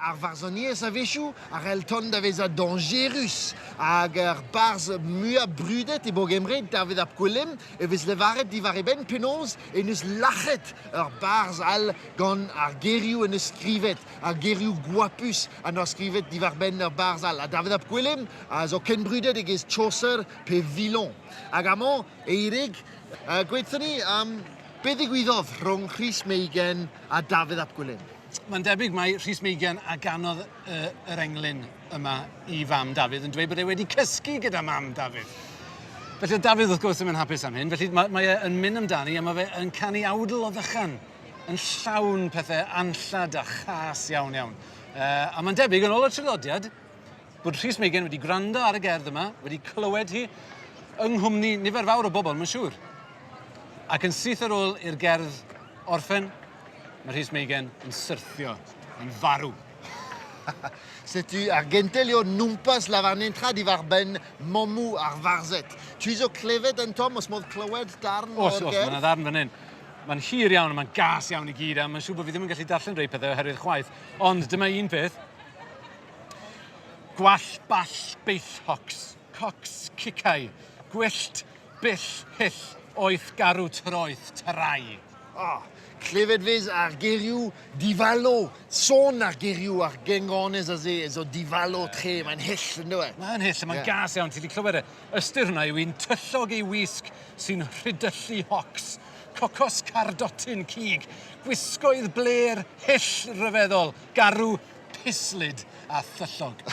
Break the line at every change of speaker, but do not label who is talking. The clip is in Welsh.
ar farzonier sa vechou, ar el ton da vez a dangerus, hag ar barz mua brudet e bogemred da vez ap kolem, e vez levaret divare ben penoz, e neus lachet ar barz al gant ar geriou en eus skrivet, ar geriou guapus an ar skrivet divar ben ar barz al. A da vez ap kolem, a zo ken brudet e gez Chaucer pe Villon. Hag amant, eirig, gwethon ni, be ddigwyddodd rhwng Rhys Meigen a Dafydd ap Gwilym?
Mae'n debyg mae Rhys Meigen a ganodd yr englyn yma i fam Dafydd yn dweud bod e wedi cysgu gyda mam Dafydd. Felly Dafydd wrth gwrs ddim yn hapus am hyn, felly mae e yn mynd amdani a mae fe yn canu awdl o ddychan, yn llawn pethau anllad a chas iawn iawn. A mae'n debyg yn ôl y traddodiad bod Rhys Meigen wedi gwrando ar y gerdd yma, wedi clywed hi yng nghwmni nifer fawr o bobl, mae'n siŵr. Ac yn syth ar ôl i'r gerdd orffen, mae Rhys Meigen yn syrthio, yn farw.
C'est-tu ar gentelio numpas lavarnentra divar ben momw ar farzet. Tu o clefed yn tom os modd clywed darn o'r gerdd?
Os, mae yna ddarn fan hyn. Mae'n hir iawn a mae'n gas iawn i gyd a mae'n siŵr bod fi ddim yn gallu darllen rhai pethau oherwydd chwaith. Ond dyma un peth. Gwall ball beill hocs, cocs cicau, gwyllt bill hyll, oeth garw troeth trai.
Clefed fes ar geriw difalo, son ar geriw ar gengones a ze, so difalo tre, mae'n hyll yn dweud.
Mae'n hyll, mae'n gas iawn, ti'n clywed e. Ystyr hwnna yw un tyllog ei wisg sy'n rhydyllu hocs, cocos cardotyn cig, gwisgoedd bler hyll ryfeddol, garw pislid a thyllog.